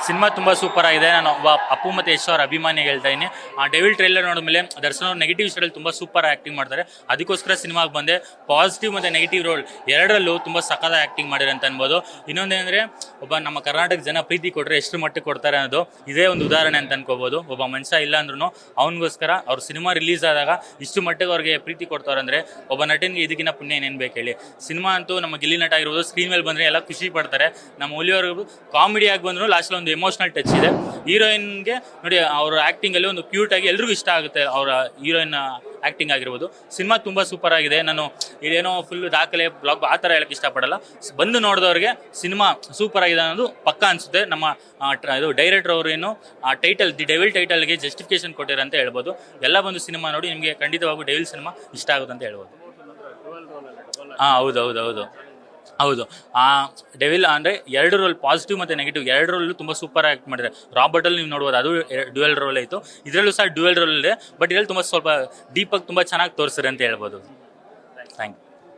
Cinema ತುಂಬ super ಆಗಿದೆ. ನಾನು ಒಬ್ಬ ಅಪ್ಪು ಮತ್ತು ಯಶ್ ಅವರ ಅಭಿಮಾನಿ ಹೇಳ್ತಾ ಇದ್ದೀನಿ. ಆ ಡೆವಿಲ್ ಟ್ರೈಲರ್ ನೋಡಿದ್ಮೇಲೆ ದರ್ಶನ್ ಅವರು ನೆಗೆಟಿವ್ ವಿಷಯದಲ್ಲಿ ತುಂಬ ಸೂಪರ್ ಆ್ಯಕ್ಟಿಂಗ್ ಮಾಡ್ತಾರೆ. ಅದಕ್ಕೋಸ್ಕರ ಸಿನಿಮಾಗೆ ಬಂದೆ. ಪಾಸಿಟಿವ್ ಮತ್ತು ನೆಗೆಟಿವ್ ರೋಲ್ ಎರಡರಲ್ಲೂ ತುಂಬ ಸಖತ್ ಆ್ಯಕ್ಟಿಂಗ್ ಮಾಡಿದ್ದಾರೆ ಅಂತ ಅನ್ಬೋದು. ಇನ್ನೊಂದೇನೆಂದರೆ, ಒಬ್ಬ ನಮ್ಮ ಕರ್ನಾಟಕ ಜನ ಪ್ರೀತಿ ಕೊಟ್ಟರೆ ಎಷ್ಟು ಮಟ್ಟಿಗೆ ಕೊಡ್ತಾರೆ ಅನ್ನೋದು ಇದೇ ಒಂದು ಉದಾಹರಣೆ ಅಂತ ಅನ್ಕೋಬೋದು. ಒಬ್ಬ ಮನುಷ್ಯ ಇಲ್ಲ ಅಂದ್ರೂ ಅವನಿಗೋಸ್ಕರ ಅವ್ರ ಸಿನಿಮಾ ರಿಲೀಸ್ ಆದಾಗ ಇಷ್ಟು ಮಟ್ಟಿಗೆ ಅವ್ರಿಗೆ ಪ್ರೀತಿ ಕೊಡ್ತಾರೆ ಅಂದರೆ ಒಬ್ಬ ನಟನಿಗೆ ಇದಕ್ಕಿಂತ ಪುಣ್ಯ ಏನೇನು ಬೇಕು ಹೇಳಿ. ಸಿನಿಮಾ ಅಂತೂ ನಮ್ಮ ಗಿಲ್ಲಿ ನಟ ಆಗಿರ್ಬೋದು, ಸ್ಕ್ರೀನ್ ಮೇಲೆ ಬಂದರೆ ಎಲ್ಲ ಖುಷಿ ಪಡ್ತಾರೆ. ನಮ್ಮ ಹುಲಿಯವ್ರಿಗೂ ಕಾಮಿಡಿ ಆಗಿ ಬಂದ್ರು ಲಾಸ್ಟಲ್ಲಿ ಒಂದು ಎಮೋಷನಲ್ ಟಚ್ ಇದೆ. ಹೀರೋಯಿನ್ಗೆ ನೋಡಿ, ಅವ್ರ ಆ್ಯಕ್ಟಿಂಗಲ್ಲಿ ಒಂದು ಕ್ಯೂಟಾಗಿ ಎಲ್ರಿಗೂ ಇಷ್ಟ ಆಗುತ್ತೆ ಅವರ ಹೀರೋಯಿನ್ ಆ್ಯಕ್ಟಿಂಗ್ ಆಗಿರ್ಬೋದು. ಸಿನಿಮಾ ತುಂಬ ಸೂಪರ್ ಆಗಿದೆ. ನಾನು ಇದೇನೋ ಫುಲ್ ದಾಖಲೆ ಬ್ಲಾಗ್ ಆ ಥರ ಹೇಳಕ್ಕೆ ಇಷ್ಟಪಡಲ್ಲ. ಬಂದು ನೋಡಿದವ್ರಿಗೆ ಸಿನಿಮಾ ಸೂಪರ್ ಆಗಿದೆ ಅನ್ನೋದು ಪಕ್ಕ ಅನಿಸುತ್ತೆ. ನಮ್ಮ ಇದು ಡೈರೆಕ್ಟರ್ ಅವರು ಏನು ಆ ಟೈಟಲ್ ದಿ ಡೆವಿಲ್ ಟೈಟಲ್ಗೆ ಜಸ್ಟಿಫಿಕೇಶನ್ ಕೊಟ್ಟಿರ ಅಂತ ಹೇಳ್ಬೋದು. ಎಲ್ಲ ಬಂದು ಸಿನಿಮಾ ನೋಡಿ ನಿಮಗೆ ಖಂಡಿತವಾಗೂ ಡೆವಿಲ್ ಸಿನಿಮಾ ಇಷ್ಟ ಆಗುತ್ತೆ ಅಂತ ಹೇಳ್ಬೋದು. ಹೌದು. ಆ ಡೆವಿಲ್ ಅಂದರೆ ಎರಡು ರೋಲ್, ಪಾಸಿಟಿವ್ ಮತ್ತು ನೆಗೆಟಿವ್ ಎರಡು ರೋಲ್ ತುಂಬ ಸೂಪರ್ ಆಗಿ ಮಾಡಿದ್ದಾರೆ. ರಾಬರ್ಟಲ್ಲಿ ನೀವು ನೋಡ್ಬೋದು, ಅದು ಡ್ಯುಯಲ್ ರೋಲ್ ಆಯಿತು. ಇದರಲ್ಲೂ ಸಹ ಡ್ಯುಯಲ್ ರೋಲ್ ಇದೆ, ಬಟ್ ಇದರಲ್ಲಿ ತುಂಬ ಸ್ವಲ್ಪ ಡೀಪಾಗಿ ತುಂಬ ಚೆನ್ನಾಗಿ ತೋರಿಸಿದ್ರೆ ಅಂತ ಹೇಳ್ಬೋದು. Thank you.